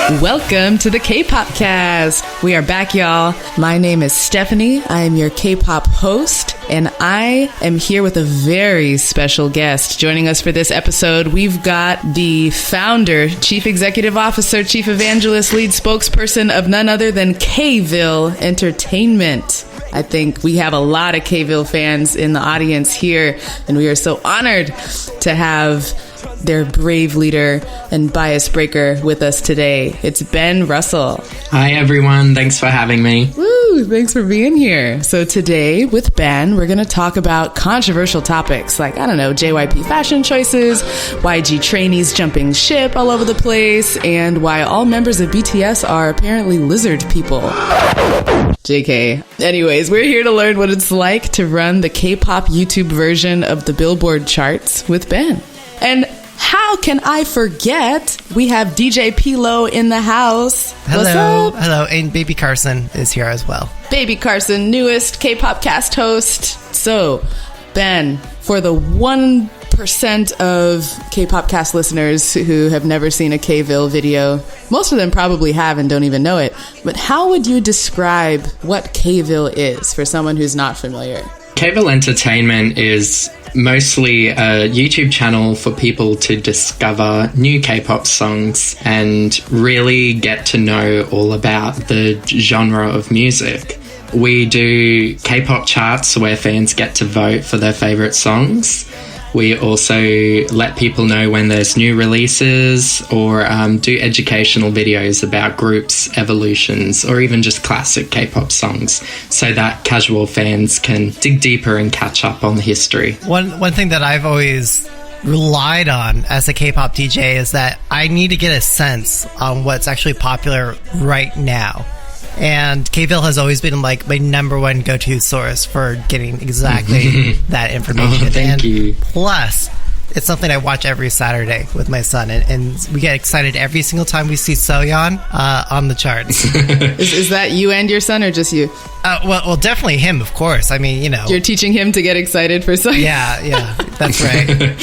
Welcome to the K-Popcast. We are back, y'all. My name is Stephanie. I am your K-pop host, and I am here with a very special guest. Joining us for this episode, we've got the founder, chief executive officer, chief evangelist, lead spokesperson of none other than K-Ville Entertainment. I think we have a lot of K-Ville fans in the audience here, and we are so honored to have their brave leader and bias breaker with us today. It's Ben Russell. Hi, everyone. Thanks for having me. Woo! Thanks for being here. So today with Ben, we're going to talk about controversial topics like, JYP fashion choices, YG trainees jumping ship all over the place, and why all members of BTS are apparently lizard people. JK. Anyways, we're here to learn what it's like to run the K-pop YouTube version of the Billboard charts with Ben. And how can I forget? We have DJ P-Lo in the house. Hello. What's up? Hello. And Baby Carson is here as well. Baby Carson, newest Kpopcast host. So, Ben, for the 1% of Kpopcast listeners who have never seen a K-Ville video, most of them probably have and don't even know it, but how would you describe what K-Ville is for someone who's not familiar? K-Ville Entertainment is mostly a YouTube channel for people to discover new K-pop songs and really get to know all about the genre of music. We do K-pop charts where fans get to vote for their favorite songs. We also let people know when there's new releases or do educational videos about groups, evolutions, or even just classic K-pop songs so that casual fans can dig deeper and catch up on the history. One thing that I've always relied on as a K-pop DJ is that I need to get a sense on what's actually popular right now. And K-Ville has always been like my number one go-to source for getting exactly that information. Thank you. Plus, it's something I watch every Saturday with my son, and we get excited every single time we see Soyeon on the charts. Is that you and your son, or just you? Well, definitely him, of course. I mean, You're teaching him to get excited for something? Yeah, that's right.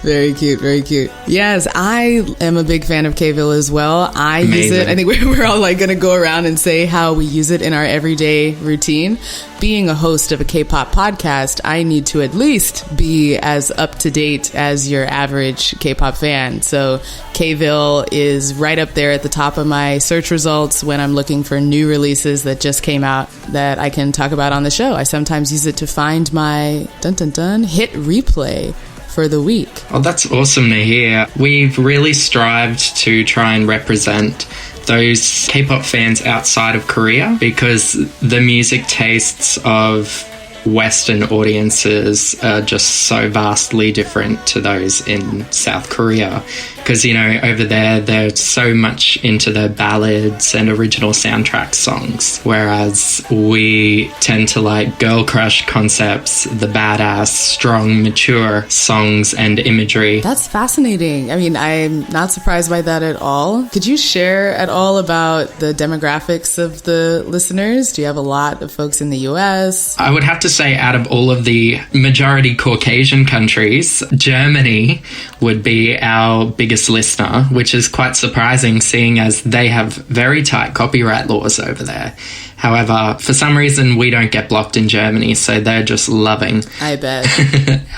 Very cute, very cute. Yes, I am a big fan of K-Ville as well. I use it. I think we're all going to go around and say how we use it in our everyday routine. Being a host of a K-pop podcast, I need to at least be as up to date as your average K-pop fan. So K-Ville is right up there at the top of my search results when I'm looking for new releases that just came out that I can talk about on the show. I sometimes use it to find my hit replay for the week. Oh, that's awesome to hear. We've really strived to try and represent those K-pop fans outside of Korea because the music tastes of Western audiences are just so vastly different to those in South Korea. Because, over there, they're so much into the ballads and original soundtrack songs, whereas we tend to like girl crush concepts, the badass, strong, mature songs and imagery. That's fascinating. I mean, I'm not surprised by that at all. Could you share at all about the demographics of the listeners? Do you have a lot of folks in the US? I would have to say out of all of the majority Caucasian countries, Germany would be our biggest listener, which is quite surprising seeing as they have very tight copyright laws over there. However, for some reason, we don't get blocked in Germany, so they're just loving I bet.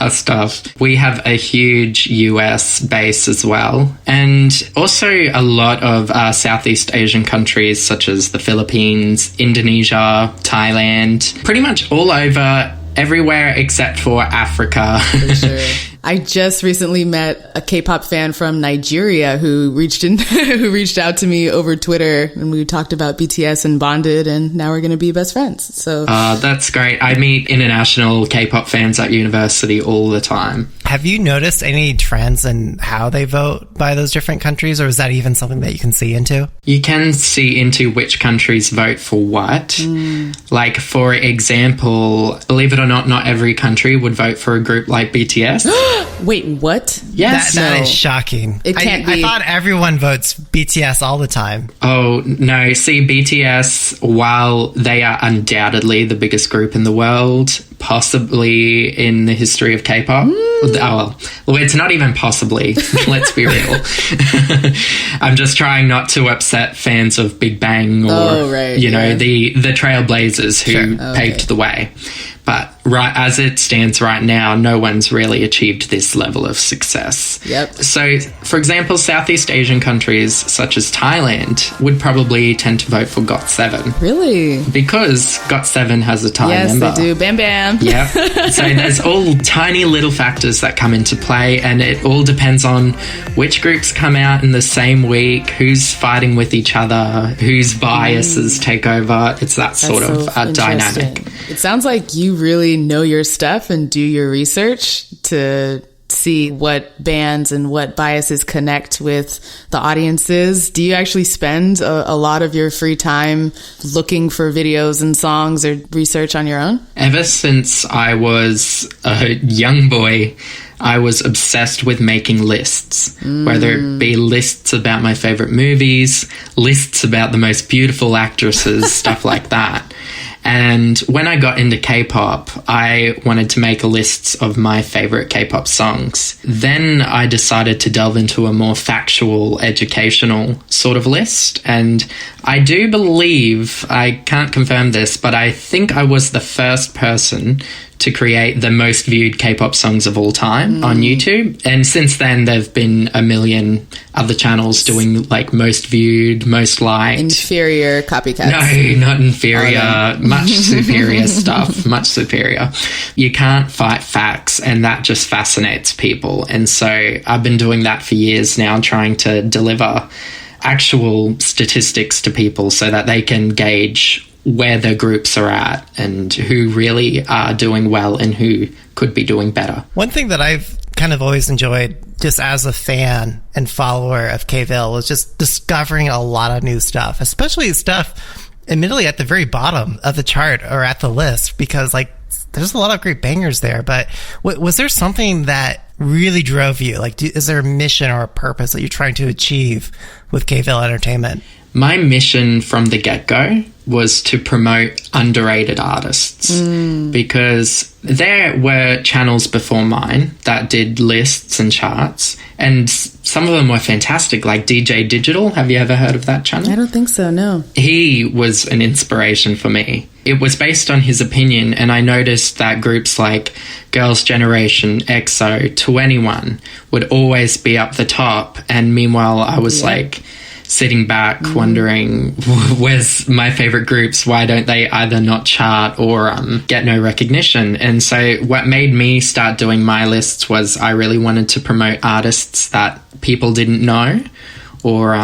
our stuff. We have a huge US base as well, and also a lot of Southeast Asian countries such as the Philippines, Indonesia, Thailand, pretty much all over, everywhere except for Africa. For sure. I just recently met a K-pop fan from Nigeria who reached out to me over Twitter, and we talked about BTS and bonded, and now we're going to be best friends. So that's great. I meet international K-pop fans at university all the time. Have you noticed any trends in how they vote by those different countries, or is that even something that you can see into? You can see into which countries vote for what. Like, for example, believe it or not every country would vote for a group like BTS. Wait, what? Yes. That is shocking. It can't be. I thought everyone votes BTS all the time. Oh, no. See, BTS, while they are undoubtedly the biggest group in the world, possibly in the history of K-pop. Oh, well, it's not even possibly. Let's be real. I'm just trying not to upset fans of Big Bang or, the trailblazers who paved the way. But right as it stands right now, no one's really achieved this level of success. Yep. So, for example, Southeast Asian countries such as Thailand would probably tend to vote for GOT7. Really? Because GOT7 has a Thai member. Yes, they do. Bam, bam. Yeah. So there's all tiny little factors that come into play, and it all depends on which groups come out in the same week, who's fighting with each other, whose biases take over. It's that sort of dynamic. It sounds like you really know your stuff and do your research to see what bands and what biases connect with the audiences. Do you actually spend a lot of your free time looking for videos and songs or research on your own? Ever since I was a young boy, I was obsessed with making lists, whether it be lists about my favorite movies, lists about the most beautiful actresses, stuff like that. And when I got into K-pop, I wanted to make lists of my favorite K-pop songs. Then I decided to delve into a more factual, educational sort of list. And I do believe, I can't confirm this, but I think I was the first person to create the most viewed K-pop songs of all time on YouTube. And since then, there've been a million other channels doing like most viewed, most liked. Inferior copycats. No, not inferior. Much superior stuff. Much superior. You can't fight facts, and that just fascinates people. And so I've been doing that for years now, trying to deliver actual statistics to people so that they can gauge where the groups are at and who really are doing well and who could be doing better. One thing that I've kind of always enjoyed just as a fan and follower of K-Ville was just discovering a lot of new stuff, especially stuff admittedly at the very bottom of the chart or at the list, because like there's a lot of great bangers there. But was there something that really drove you? Like, is there a mission or a purpose that you're trying to achieve with K-Ville Entertainment? My mission from the get-go was to promote underrated artists because there were channels before mine that did lists and charts, and some of them were fantastic, like DJ Digital. Have you ever heard of that channel? I don't think so, no. He was an inspiration for me. It was based on his opinion, and I noticed that groups like Girls' Generation, EXO, 2NE1 would always be up the top, and meanwhile I was like sitting back wondering, where's my favorite groups? Why don't they either not chart or get no recognition? And so what made me start doing my lists was I really wanted to promote artists that people didn't know or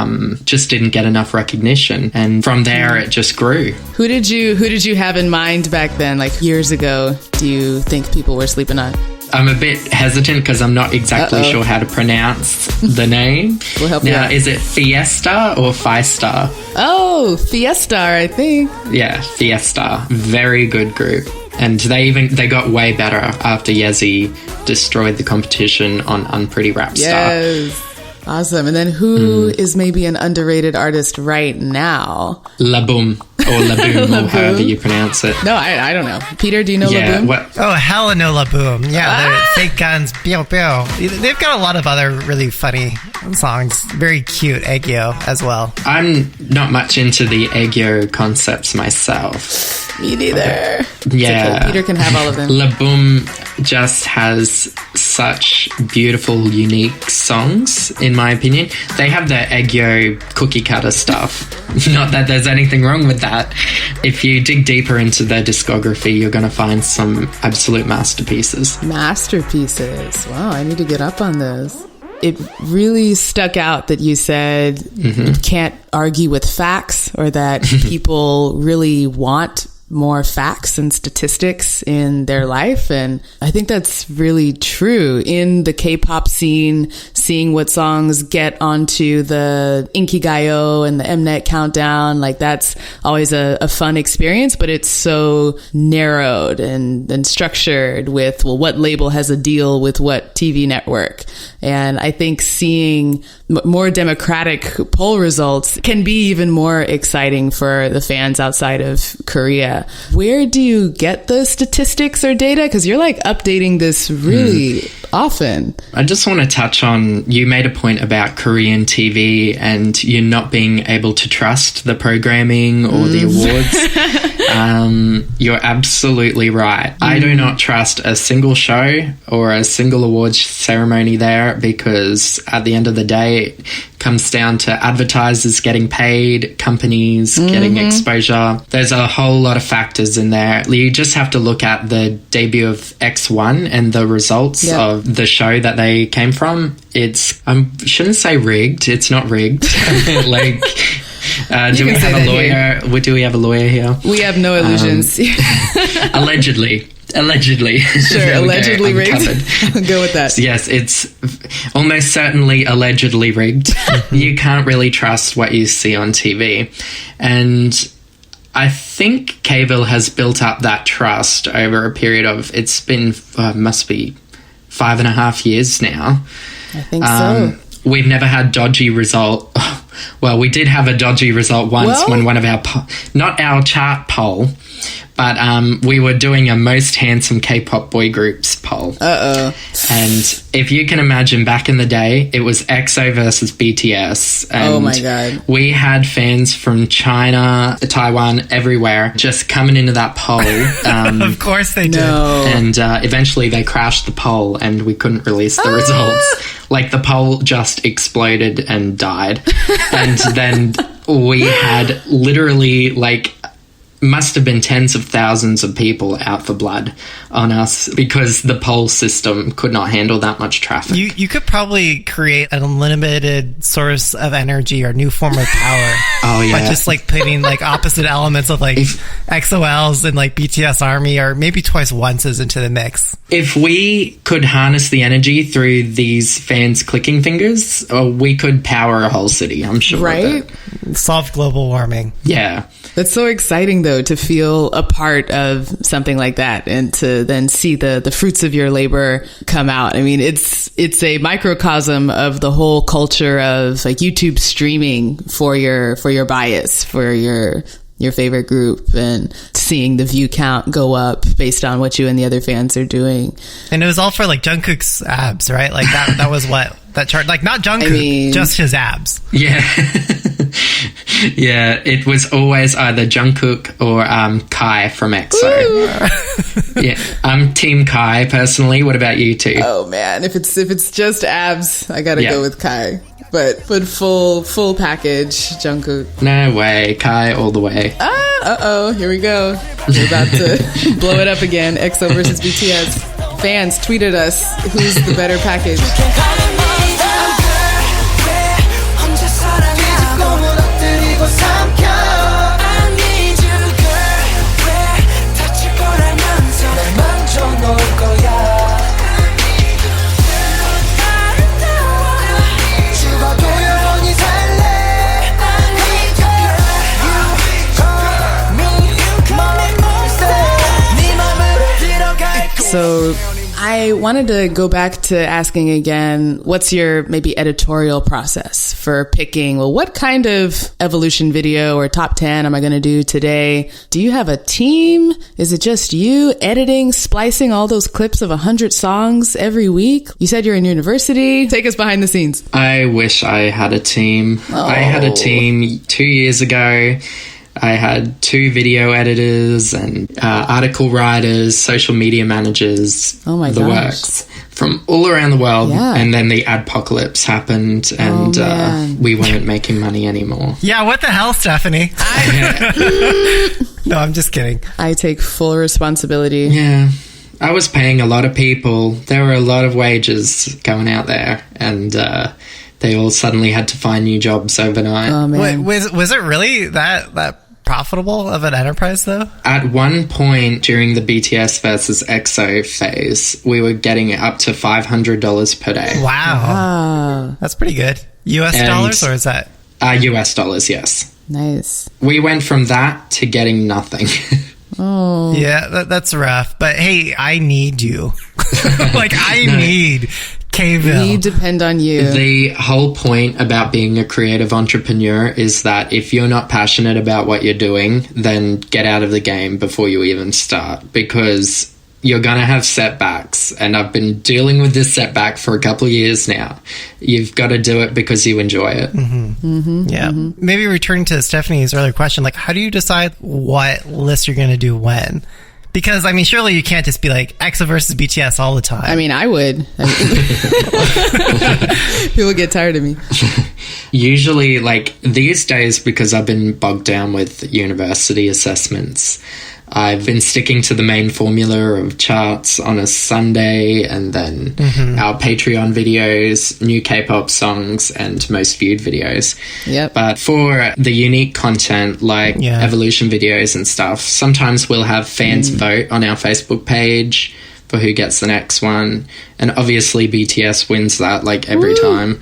just didn't get enough recognition. And from there, it just grew. Who did you have in mind back then, like years ago, do you think people were sleeping on? I'm a bit hesitant because I'm not exactly sure how to pronounce the name. We'll help you out. Is it Fiesta or Fiesta? Oh, Fiesta, I think. Yeah, Fiesta. Very good group. And they got way better after Yezi destroyed the competition on Unpretty Rap Star. Yes. Awesome. And then who is maybe an underrated artist right now? La Boom. Or La Boom, or however you pronounce it. No, I don't know. Peter, do you know La Boom? Oh, hella no La Boom. Yeah, they're fake guns, pew, pew. They've got a lot of other really funny songs. Very cute, Aegyo, as well. I'm not much into the Aegyo concepts myself. Me neither. Yeah. Okay. Peter can have all of them. La Boom just has such beautiful, unique songs, in my opinion. They have the Aegyo cookie cutter stuff. Not that there's anything wrong with that. If you dig deeper into their discography, you're going to find some absolute masterpieces. Masterpieces. Wow, I need to get up on those. It really stuck out that you said you can't argue with facts, or that people really want more facts and statistics in their life. And I think that's really true. In the K-pop scene, seeing what songs get onto the Inkigayo and the Mnet countdown, like that's always a fun experience, but it's so narrowed and structured with, well, what label has a deal with what TV network? And I think seeing more democratic poll results can be even more exciting for the fans outside of Korea. Yeah. Where do you get the statistics or data? Because you're like updating this really often. I just want to touch on, you made a point about Korean TV and you not being able to trust the programming or the awards. You're absolutely right. I do not trust a single show or a single awards ceremony there, because at the end of the day, it comes down to advertisers getting paid, companies getting exposure. There's a whole lot of factors in there. You just have to look at the debut of X1 and the results of the show that they came from. It's, I shouldn't say rigged. It's not rigged. Like, do we have a lawyer? Do we have a lawyer here? We have no illusions. Allegedly. Sure, allegedly rigged. I'll go with that. Yes, it's almost certainly allegedly rigged. You can't really trust what you see on TV. And I think K-Ville has built up that trust over a period of, it's been, must be 5.5 years now. I think so. We've never had dodgy result. Well, we did have a dodgy result once when one of our, not our chart poll, but we were doing a most handsome K-pop boy groups poll. And if you can imagine, back in the day, it was EXO versus BTS. And oh my God. We had fans from China, Taiwan, everywhere, just coming into that poll. Of course they did. No. And eventually they crashed the poll and we couldn't release the results. Like, the poll just exploded and died. And then we had literally, like, must have been tens of thousands of people out for blood on us because the poll system could not handle that much traffic. You could probably create an unlimited source of energy or new form of power. Oh, yeah. By just like putting like opposite elements of like XOLs and like BTS Army or maybe twice onces into the mix. If we could harness the energy through these fans' clicking fingers, we could power a whole city, I'm sure. Right? Solve global warming. Yeah. That's so exciting, though, to feel a part of something like that and to then see the fruits of your labor come out. I mean, it's a microcosm of the whole culture of like YouTube streaming for your bias, for your favorite group, and seeing the view count go up based on what you and the other fans are doing. And it was all for like Jungkook's abs, right? Like that was what that chart, like not Jungkook, just his abs. Yeah. Yeah, it was always either Jungkook or Kai from EXO. Yeah, I'm Team Kai personally. What about you two? Oh man, if it's just abs, I gotta go with Kai. But full package, Jungkook. No way, Kai all the way. Here we go. We're about to blow it up again. EXO versus BTS. Fans, tweet at us. Who's the better package? So I wanted to go back to asking again, what's your maybe editorial process for picking, well, what kind of evolution video or top 10 am I going to do today? Do you have a team? Is it just you editing, splicing all those clips of 100 songs every week? You said you're in university. Take us behind the scenes. I wish I had a team. I had a team 2 years ago. I had 2 video editors and article writers, social media managers, the works from all around the world. Yeah. And then the adpocalypse happened and we weren't making money anymore. Yeah, what the hell, Stephanie? No, I'm just kidding. I take full responsibility. Yeah. I was paying a lot of people. There were a lot of wages going out there, and they all suddenly had to find new jobs overnight. Oh, man. Was it really that profitable of an enterprise, though? At one point during the BTS versus EXO phase, we were getting up to $500 per day. Wow. That's pretty good. US dollars, or is that? US dollars, yes. Nice. We went from that to getting nothing. Oh. Yeah, that's rough. But hey, I need you. Like, I need K-Ville. We depend on you. The whole point about being a creative entrepreneur is that if you're not passionate about what you're doing, then get out of the game before you even start, because you're going to have setbacks. And I've been dealing with this setback for a couple of years now. You've got to do it because you enjoy it. Maybe returning to Stephanie's earlier question, like, how do you decide what list you're going to do when? Because, I mean, surely you can't just be like EXO versus BTS all the time. I mean, I would. People get tired of me. Usually, like, these days, because I've been bogged down with university assessments, I've been sticking to the main formula of charts on a Sunday, and then our Patreon videos, new K-pop songs, and most viewed videos. Yep. But for the unique content, like evolution videos and stuff, sometimes we'll have fans vote on our Facebook page for who gets the next one. And obviously BTS wins that, like, every time.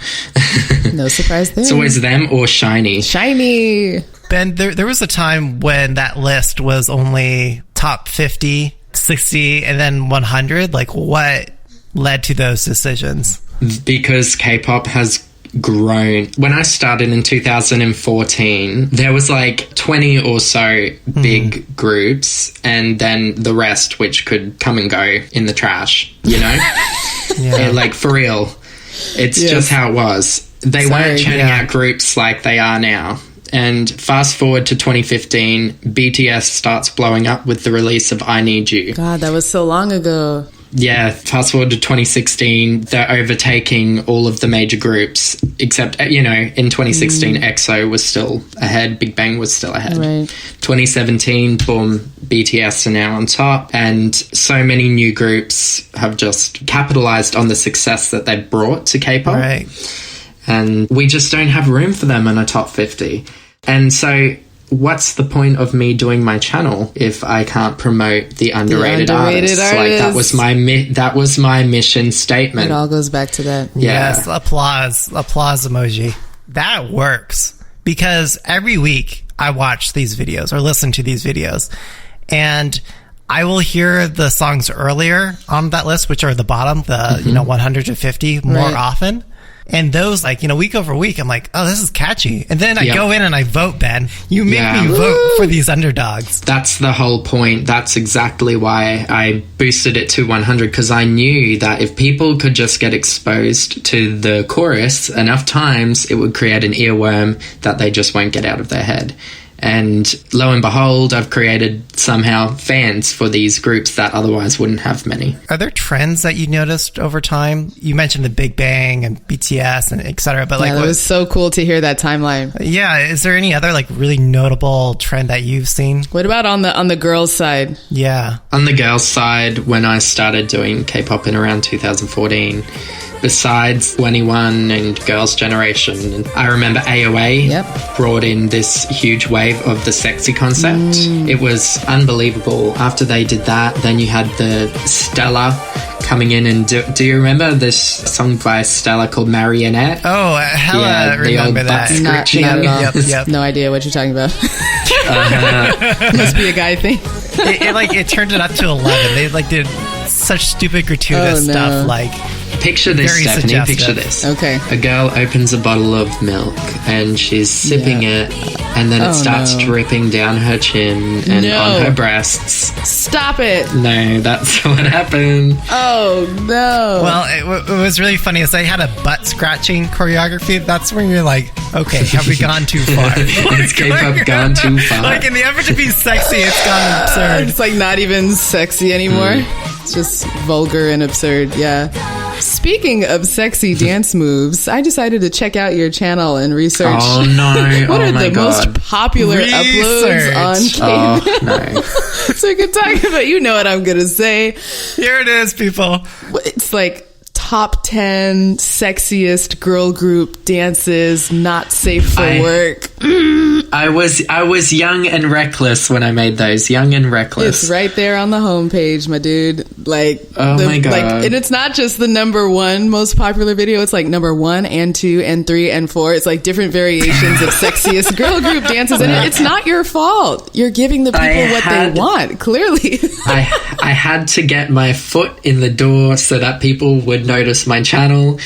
No surprise there. It's always them or SHINee. SHINee. Ben, there was a time when that list was only top 50, 60, and then 100. Like, what led to those decisions? Because K-pop has grown. When I started in 2014, there was like 20 or so big groups, and then the rest which could come and go in the trash, you know? Like, for real. It's just how it was. They weren't churning out groups like they are now. And fast forward to 2015, BTS starts blowing up with the release of I Need You. God, that was so long ago. Yeah, fast forward to 2016, they're overtaking all of the major groups, except, you know, in 2016, EXO was still ahead, Big Bang was still ahead. Right. 2017, boom, BTS are now on top, and so many new groups have just capitalized on the success that they brought to K-pop. Right. And we just don't have room for them in a top 50. And so what's the point of me doing my channel if I can't promote the underrated artists? Like, that was my mission statement. It all goes back to that. Yeah. Yes, applause emoji. That works, because every week I watch these videos or listen to these videos, and I will hear the songs earlier on that list, which are the bottom, the 100 to 50 more often. And those, like, week over week, I'm like, oh, this is catchy. And then I go in and I vote, Ben. You make me vote for these underdogs. That's the whole point. That's exactly why I boosted it to 100, because I knew that if people could just get exposed to the chorus enough times, it would create an earworm that they just won't get out of their head. And lo and behold, I've created somehow fans for these groups that otherwise wouldn't have many. Are there trends that you noticed over time? You mentioned the Big Bang and BTS and et cetera, but it was so cool to hear that timeline. Yeah, is there any other like really notable trend that you've seen? What about on the girls' side? Yeah. On the girls' side, when I started doing K-pop in around 2014, besides 21 and Girls' Generation, I remember AOA brought in this huge wave of the sexy concept. It was unbelievable. After they did that, then you had the Stella coming in, and do you remember this song by Stella called Marionette? Oh, hella remember that. Not at all. Yep. No idea what you're talking about. Must be a guy thing. It turned it up to 11. They did such stupid gratuitous stuff, like. Picture this, Stephanie. Suggestive. Picture this. Okay. A girl opens a bottle of milk and she's sipping it, and then it starts dripping down her chin and on her breasts. Stop it. No, that's what happened. Oh, no. Well, it was really funny. As they had a butt scratching choreography. That's when you're like, okay, have we gone too far? Has K-pop gone too far? Like, in the effort to be sexy, it's gone absurd. It's like not even sexy anymore. It's just vulgar and absurd. Yeah. Speaking of sexy dance moves, I decided to check out your channel and research. Oh, no. What are the most popular uploads on K-Ville? Oh, no. So we can talk about, you know what I'm going to say. Here it is, people. It's like top 10 sexiest girl group dances not safe for work. I was young and reckless when I made those. Young and reckless. It's right there on the homepage, my dude. Like, my God. Like, and it's not just the number one most popular video. It's like number 1 and 2 and 3 and 4. It's like different variations of sexiest girl group dances. And it's not your fault. You're giving the people they want, clearly. I had to get my foot in the door so that people would notice my channel.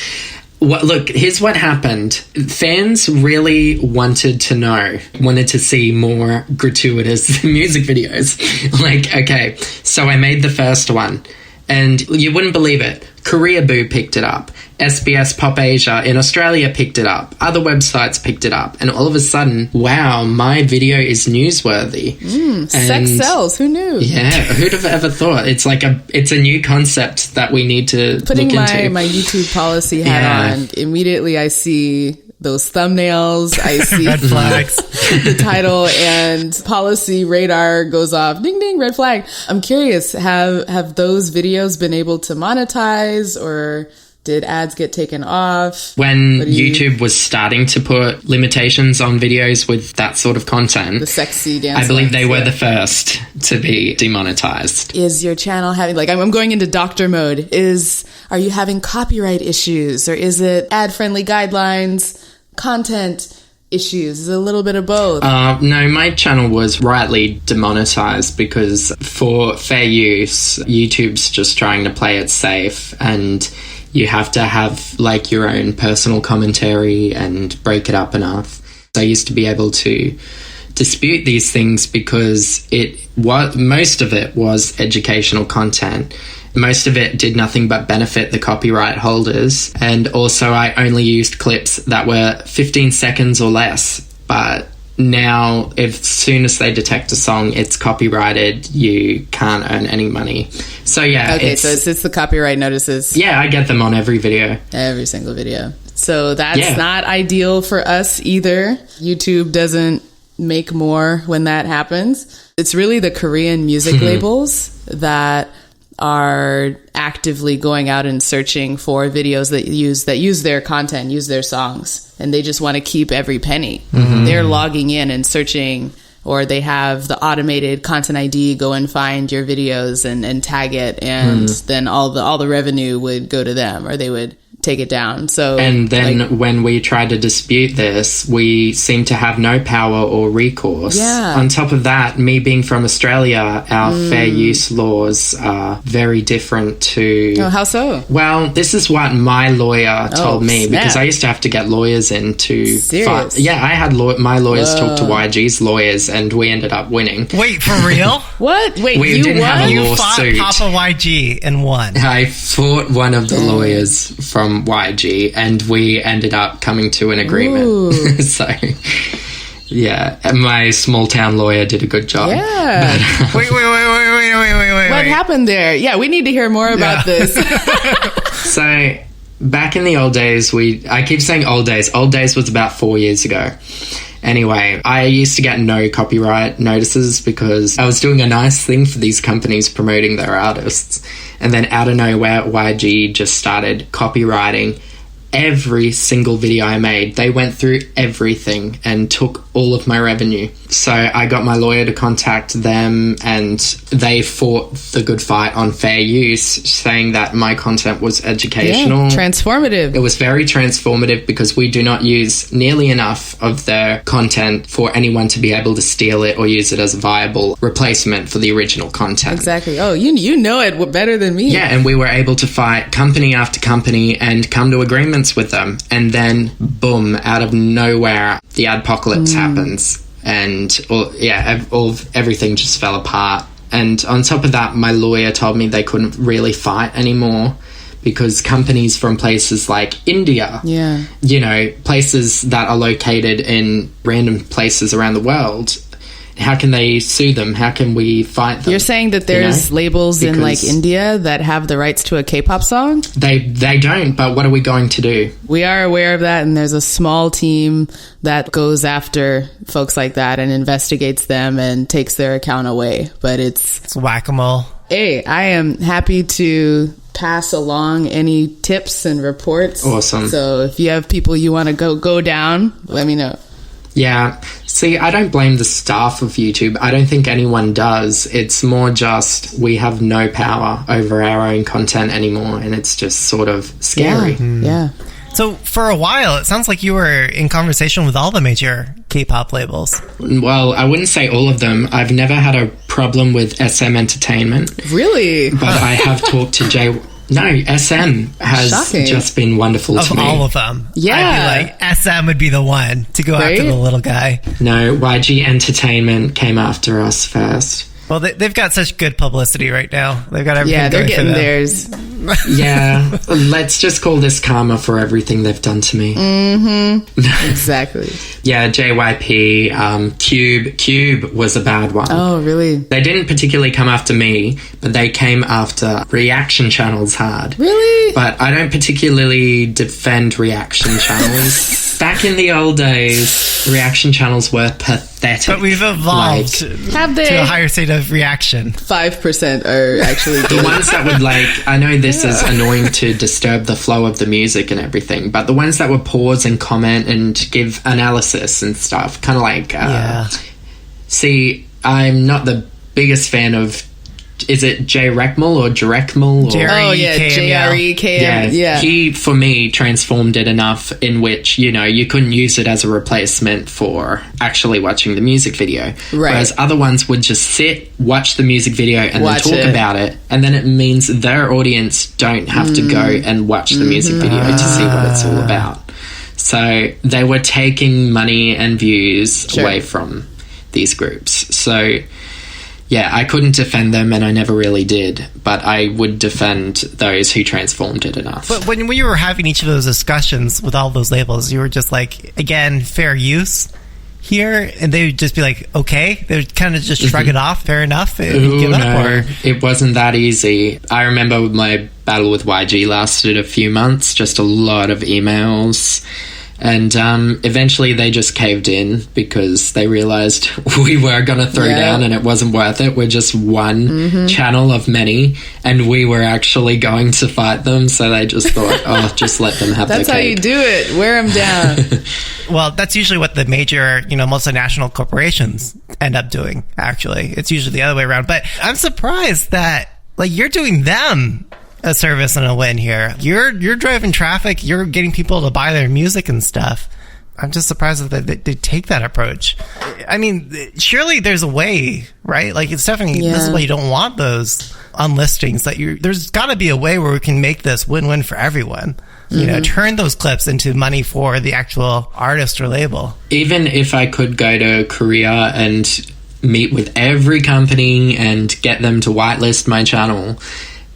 Look, here's what happened. Fans really wanted to see more gratuitous music videos. Like, okay, so I made the first one, and you wouldn't believe it. Korea Boo picked it up. SBS Pop Asia in Australia picked it up. Other websites picked it up. And all of a sudden, wow, my video is newsworthy. Sex sells. Who knew? Yeah, who'd have ever thought? It's like it's a new concept that we need to look into. Putting my YouTube policy hat on, immediately I see those thumbnails, I see red flags, the title, and policy radar goes off. Ding, ding, red flag. I'm curious, have those videos been able to monetize, or did ads get taken off? When YouTube was starting to put limitations on videos with that sort of content, the sexy dance, I believe they were the first to be demonetized. Is your channel having, like, I'm going into doctor mode. Are you having copyright issues, or is it ad-friendly guidelines, content issues? Is it a little bit of both? No, my channel was rightly demonetized because for fair use, YouTube's just trying to play it safe, and you have to have like your own personal commentary and break it up enough. I used to be able to dispute these things because most of it was educational content. Most of it did nothing but benefit the copyright holders. And also I only used clips that were 15 seconds or less. But now, as soon as they detect a song, it's copyrighted, you can't earn any money. So yeah. Okay, so it's the copyright notices. Yeah, I get them on every video. Every single video. So that's not ideal for us either. YouTube doesn't make more when that happens. It's really the Korean music labels that are actively going out and searching for videos that use their content, use their songs, and they just want to keep every penny. They're logging in and searching, or they have the automated content ID go and find your videos and tag it, and then all the revenue would go to them, or they would take it down. So, and then when we try to dispute this, we seem to have no power or recourse. Yeah. On top of that, me being from Australia, our fair use laws are very different to... Oh, how so? Well, this is what my lawyer told me, because I used to have to get lawyers in to fight. Yeah, I had my lawyers talk to YG's lawyers, and we ended up winning. Wait, for real? What? Wait, we you didn't won? have a You lawsuit. fought Papa YG and won. I fought one of the lawyers from YG, and we ended up coming to an agreement. So, yeah, and my small town lawyer did a good job. Yeah. But, Wait. What happened there? Yeah, we need to hear more about this. so, back in the old days, I keep saying old days. Old days was about 4 years ago. Anyway, I used to get no copyright notices because I was doing a nice thing for these companies promoting their artists. And then out of nowhere, YG just started copywriting every single video I made. They went through everything and took all of my revenue. So I got my lawyer to contact them, and they fought the good fight on fair use, saying that my content was educational. Yeah, transformative. It was very transformative because we do not use nearly enough of their content for anyone to be able to steal it or use it as a viable replacement for the original content. Exactly. Oh, you know it better than me. Yeah, and we were able to fight company after company and come to agreements with them. And then, boom, out of nowhere, the adpocalypse happens. And everything just fell apart. And on top of that, my lawyer told me they couldn't really fight anymore because companies from places like India, places that are located in random places around the world, how can they sue them? How can we fight them? You're saying that there's labels in like India that have the rights to a K-pop song? They don't, but what are we going to do? We are aware of that, and there's a small team that goes after folks like that and investigates them and takes their account away. But it's whack-a-mole. Hey, I am happy to pass along any tips and reports. Awesome. So if you have people you want to go down, let me know. Yeah, See, I don't blame the staff of YouTube. I don't think anyone does. It's more just we have no power over our own content anymore, and it's just sort of scary. Yeah. So for a while, it sounds like you were in conversation with all the major K-pop labels. Well, I wouldn't say all of them. I've never had a problem with SM Entertainment. Really? But I have talked to SM has Shocking. just been wonderful to Of me. all of them. Yeah. I'd be like, SM would be the one to go after the little guy. No, YG Entertainment came after us first. Well, they've got such good publicity right now. They've got everything They're going for getting them. theirs. Yeah, let's just call this karma for everything they've done to me. Exactly. Yeah, JYP, Cube was a bad one. Oh, really? They didn't particularly come after me, but they came after reaction channels hard. Really? But I don't particularly defend reaction channels. Back in the old days, reaction channels were pathetic. But we've evolved Have they? to a higher state of reaction. 5% are actually The good. ones that would I know this is annoying to disturb the flow of the music and everything, but the ones that would pause and comment and give analysis and stuff, kind of see, I'm not the biggest fan of, is it J. Rekmal or Jarekmal? Oh, yeah, JREKM. Yeah. He, for me, transformed it enough in which, you couldn't use it as a replacement for actually watching the music video. Right. Whereas other ones would just sit, watch the music video, and Watch then talk it. about it. And then it means their audience don't have to go and watch the music video to see what it's all about. So they were taking money and views away from these groups. So... yeah, I couldn't defend them, and I never really did, but I would defend those who transformed it enough. But when you were having each of those discussions with all those labels, you were just like, again, fair use here, and they would just be like, okay, they would kind of just shrug it off, fair enough, and give up, or... It wasn't that easy. I remember my battle with YG lasted a few months, just a lot of emails. And eventually they just caved in because they realized we were going to throw down and it wasn't worth it. We're just one channel of many, and we were actually going to fight them. So they just thought, just let them have That's their how cake. you do it. Wear them down. Well, that's usually what the major, multinational corporations end up doing, actually. It's usually the other way around. But I'm surprised that, you're doing them a service and a win here. You're driving traffic. You're getting people to buy their music and stuff. I'm just surprised that they take that approach. I mean, surely there's a way, right? It's definitely, this is why you don't want those unlistings. There's got to be a way where we can make this win-win for everyone. Turn those clips into money for the actual artist or label. Even if I could go to Korea and meet with every company and get them to whitelist my channel,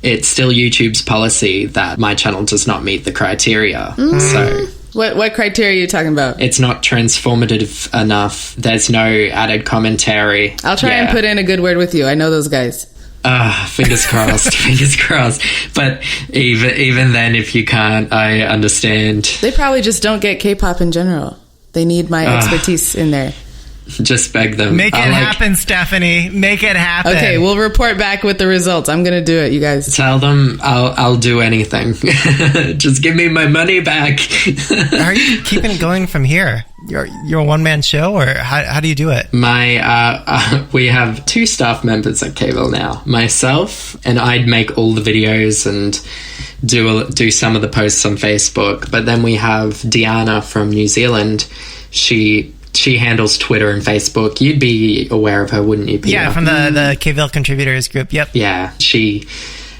it's still YouTube's policy that my channel does not meet the criteria. So What criteria are you talking about? it's not transformative enough. There's no added commentary. I'll try and put in a good word with you. I know those guys. Fingers crossed. Fingers crossed. But even then, if you can't, I understand. They probably just don't get K-pop in general. They need my expertise in there. Just beg them. Make it happen, Stephanie. Make it happen. Okay, we'll report back with the results. I'm going to do it, you guys. Tell them I'll do anything. Just give me my money back. Are you keeping it going from here? You're a one-man show, or how do you do it? We have 2 staff members at K-Ville now. Myself, and I'd make all the videos and do some of the posts on Facebook. But then we have Diana from New Zealand. She handles Twitter and Facebook. You'd be aware of her, wouldn't you, Peter? Yeah, from the K-Ville contributors group. Yep. Yeah, she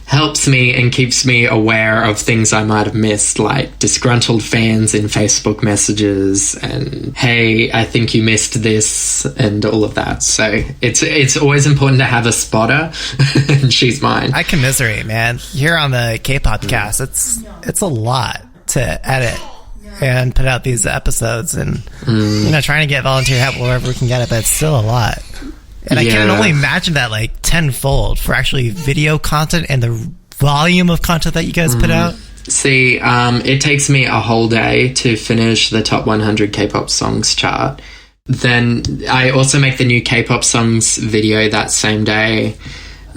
helps me and keeps me aware of things I might have missed, like disgruntled fans in Facebook messages and, hey, I think you missed this, and all of that. So it's always important to have a spotter, and she's mine. I commiserate, man. Here on the Kpopcast, it's a lot to edit and put out these episodes, and trying to get volunteer help wherever we can get it, but it's still a lot. And I can only imagine that tenfold for actually video content and the volume of content that you guys put out. See, it takes me a whole day to finish the top 100 K-pop songs chart. Then I also make the new K-pop songs video that same day.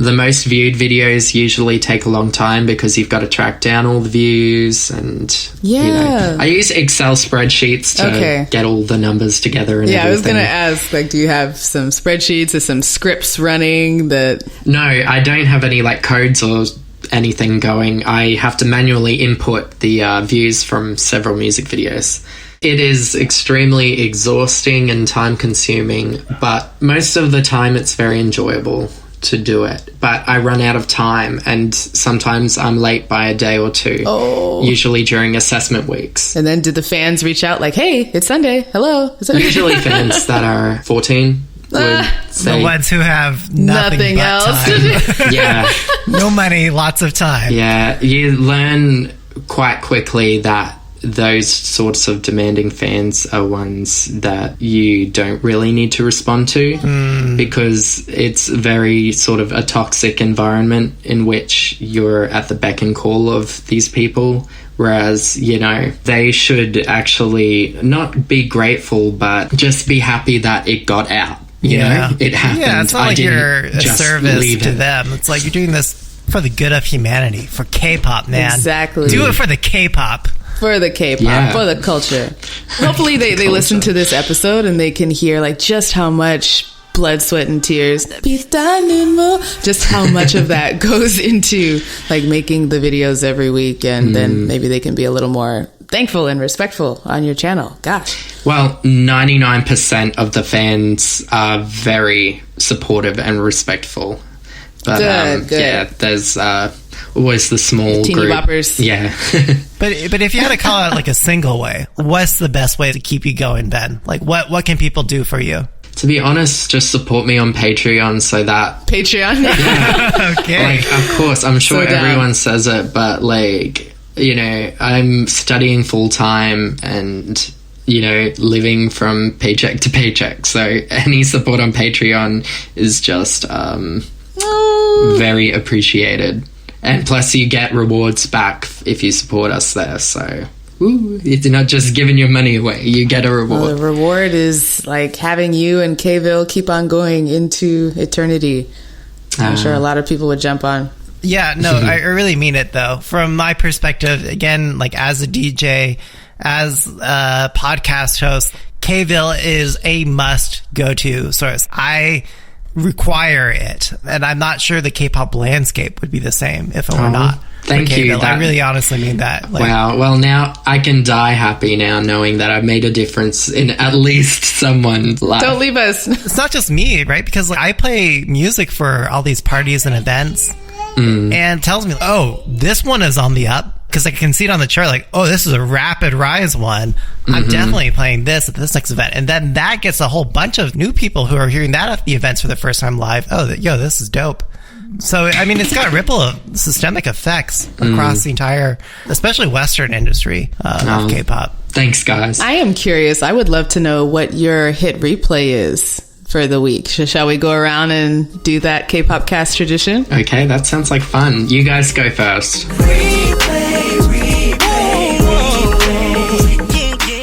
the most viewed videos usually take a long time because you've got to track down all the views and I use Excel spreadsheets to get all the numbers together and everything. I was going to ask, like, do you have some spreadsheets or some scripts running that... No, I don't have any like codes or anything going. I have to manually input the views from several music videos. It is extremely exhausting and time consuming, but most of the time it's very enjoyable to do it. But I run out of time and sometimes I'm late by a day or two, usually during assessment weeks. And then do the fans reach out like, hey, it's Sunday, hello? Usually fans that are 14 would say... The ones who have nothing but else. Time. Yeah. No money, lots of time. Yeah, you learn quite quickly that those sorts of demanding fans are ones that you don't really need to respond to because it's very sort of a toxic environment in which you're at the beck and call of these people. Whereas, they should actually not be grateful, but just be happy that it got out. You know, it happened. Yeah, it's not like you're a service to them. It's like you're doing this for the good of humanity, for K-pop, man. Exactly. Do it for the K-pop. For the K-pop, for the culture. Hopefully they listen to this episode and they can hear like just how much blood, sweat, and tears, just how much of that goes into like making the videos every week, and then maybe they can be a little more thankful and respectful on your channel. Gosh. Well, 99% of the fans are very supportive and respectful. But good. Yeah, there's always the small teeny group. boppers. Yeah. But if you had to call out like a single way, what's the best way to keep you going, Ben? Like what can people do for you? To be honest, just support me on Patreon so that... Patreon? Yeah. Okay. Like, of course, I'm sure everyone says it, but like, I'm studying full time and, living from paycheck to paycheck. So any support on Patreon is just very appreciated. And plus you get rewards back if you support us there. So it's not just giving your money away. You get a reward. Well, the reward is like having you and K-Ville keep on going into eternity. I'm sure a lot of people would jump on. Yeah, no, I really mean it though. From my perspective, again, like as a DJ, as a podcast host, K-Ville is a must go-to source. I require it, and I'm not sure the K-pop landscape would be the same if it were not. Thank you. I really honestly mean that. Like, wow. Well, now I can die happy now knowing that I've made a difference in at least someone's life. Don't leave us. It's not just me, right? Because like, I play music for all these parties and events, and it tells me, oh, this one is on the up. Because I can see it on the chart, like, oh, this is a rapid rise one. I'm definitely playing this at this next event. And then that gets a whole bunch of new people who are hearing that at the events for the first time live. Oh, this is dope. So, I mean, it's got systemic effects across the entire, especially Western industry of K-pop. Thanks, guys. I am curious. I would love to know what your hit replay is for the week. Shall we go around and do that Kpopcast tradition? Okay, that sounds like fun. You guys go first.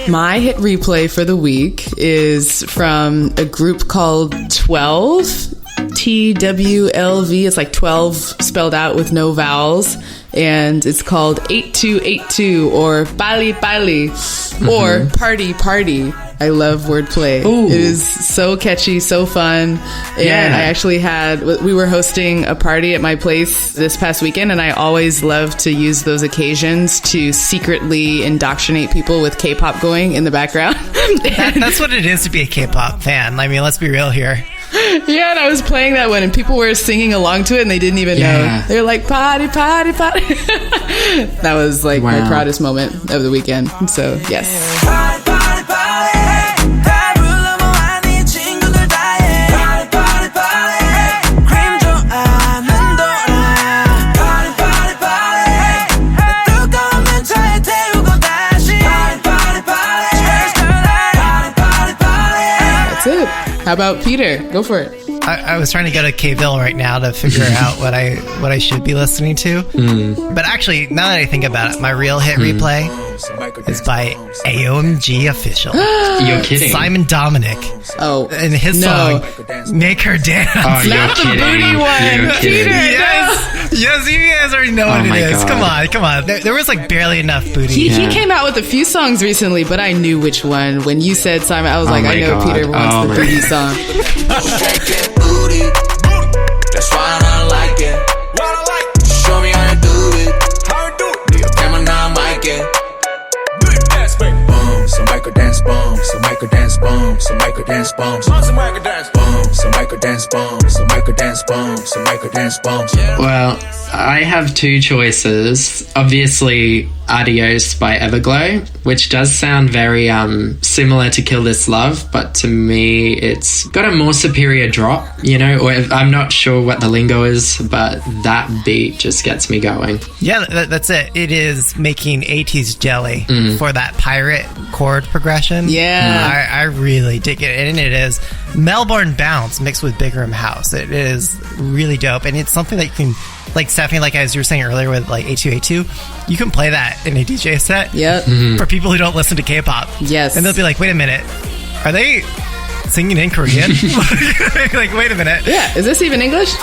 My hit replay for the week is from a group called 12, TWLV. It's like 12 spelled out with no vowels. And it's called 8282 or Bali Bali or Party Party. I love wordplay. Ooh. It is so catchy, so fun. And I actually we were hosting a party at my place this past weekend, and I always love to use those occasions to secretly indoctrinate people with K-pop going in the background. That's what it is to be a K-pop fan. I mean, let's be real here. Yeah, and I was playing that one, and people were singing along to it, and they didn't even know. They were like, party, party, party. That was like my proudest moment of the weekend. So, yes. That's it. How about Peter? Go for it. I was trying to go to K-Ville right now to figure out what I should be listening to. But actually, now that I think about it, my real hit replay is by AOMG Official. You're kidding. Simon Dominic. Oh. And his song, Make Her Dance. Oh, Not the booty one. Peter, Yes, you guys already know what it is. God. Come on. There was like barely enough booty. He came out with a few songs recently, but I knew which one. When you said Simon, I was like, I know Peter wants the booty song. Booty. That's why I like it. Show me how you do it. Do your camera now, mic it. Boom, some micro dance boom, some micro dance boom, some micro dance boom, some micro dance boom, some micro dance boom, some micro dance boom, some micro dance boom. Well, I have two choices. Obviously, Adios by Everglow, which does sound very similar to Kill This Love, but to me, it's got a more superior drop, you know, or I'm not sure what the lingo is, but that beat just gets me going. Yeah, that's it. It is making 80s jelly for that pirate chord progression. Yeah. I really dig it. And it is Melbourne Bounce mixed with Big Room House. It is really dope. And it's something that you can, like Stephanie, like as you were saying earlier with like A2A2, you can play that in a DJ set. Yep. For people who don't listen to K-pop. Yes. And they'll be like, wait a minute, are they singing in Korean? Like, wait a minute. Yeah. Is this even English?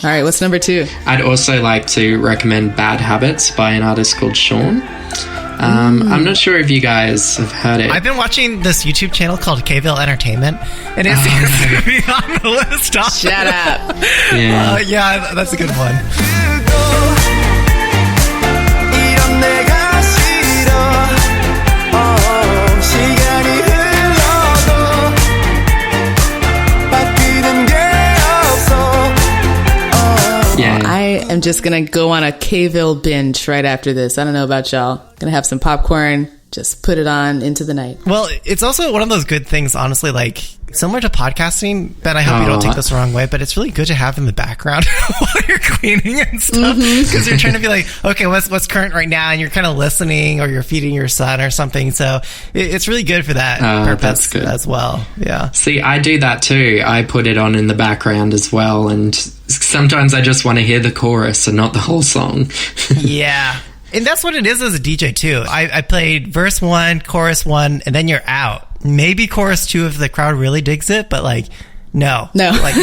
All right, what's number 2? I'd also like to recommend Bad Habits by an artist called Sean. I'm not sure if you guys have heard it. I've been watching this YouTube channel called K-Ville Entertainment, and it seems to be on the list. Shut up. Yeah. Yeah, that's a good one. I'm just gonna go on a K-Ville binge right after this. I don't know about y'all. Gonna have some popcorn, just put it on into the night. Well, it's also one of those good things, honestly, like similar to podcasting. Ben, I hope you don't take this the wrong way, but it's really good to have in the background while you're cleaning and stuff, because you're trying to be like, okay, what's current right now, and you're kind of listening, or you're feeding your son or something. So it's really good for that purpose as well. Yeah. See, I do that too. I put it on in the background as well, and sometimes I just want to hear the chorus and not the whole song. Yeah. And that's what it is as a DJ too. I played verse 1, chorus 1, and then you're out. Maybe chorus 2 if the crowd really digs it, but like, no. Like,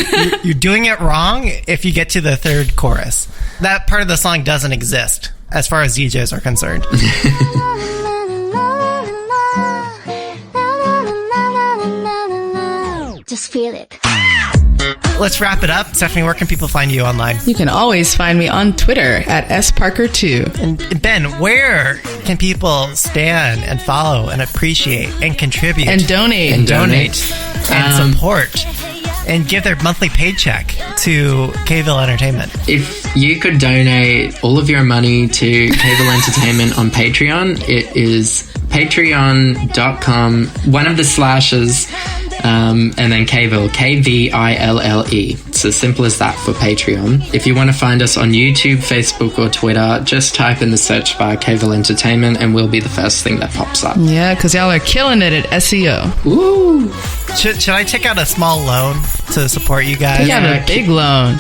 you're doing it wrong if you get to the third chorus. That part of the song doesn't exist as far as DJs are concerned. Just feel it. Let's wrap it up. Stephanie, where can people find you online? You can always find me on Twitter at sparker2. And Ben, where can people stand and follow and appreciate and contribute and donate and support and give their monthly paycheck to K-Ville Entertainment? If you could donate all of your money to K-Ville Entertainment on Patreon, it is patreon.com, one of the slashes, and then K-Ville, Kville. It's as simple as that for Patreon. If you want to find us on YouTube, Facebook, or Twitter, just type in the search bar K-Ville Entertainment and we'll be the first thing that pops up. Yeah, because y'all are killing it at SEO. Woo! Should I take out a small loan to support you guys? Take out a big loan.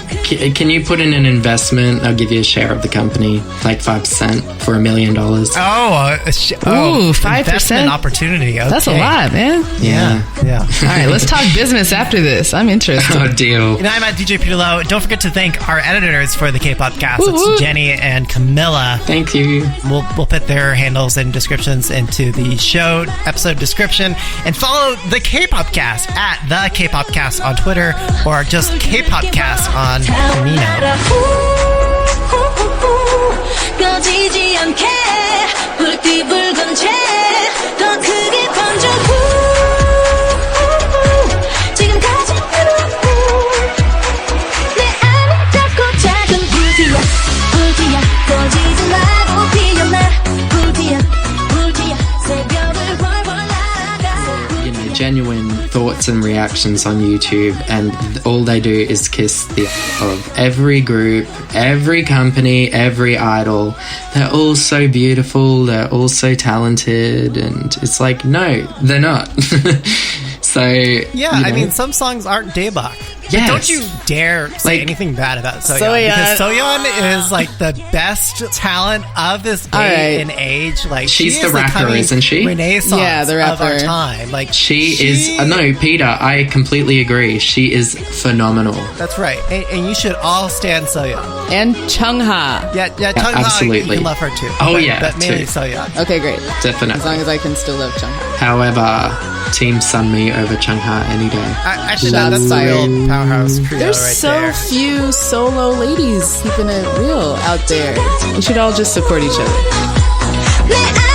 Can you put in an investment? I'll give you a share of the company, like 5% for $1 million. Oh, 5% opportunity. Okay. That's a lot, man. Yeah. All right, let's talk business after this. I'm interested. Oh, deal. And I'm at DJ Peter Lowe. Don't forget to thank our editors for the Kpopcast. It's Jenny and Camilla. Thank you. We'll put their handles and descriptions into the show episode description. And follow the Kpopcast at the Kpopcast on Twitter, or just Kpopcast on Camino. Genuine thoughts reacts and reactions on YouTube, and all they do is kiss the of every group, every company, every idol. They're all so beautiful, they're all so talented, and it's like, no, they're not. So yeah, I mean, some songs aren't Daebak. Yes. Don't you dare say anything bad about Soyeon. Because Soyeon is like the best talent of this day and age. Like she's the rapper, isn't she? Renaissance the rapper of our time. Like she is. No, Peter, I completely agree. She is phenomenal. That's right, and you should all stand Soyeon And Chungha. Yeah, Chungha, absolutely. You can love her too. Oh, but mainly Soyeon. Okay, great. Definitely. As long as I can still love Chungha. However, Team Sunmi over Chungha any day. Actually, that's the real powerhouse trio There's right so there. few solo ladies keeping it real out there. We should all just support each other.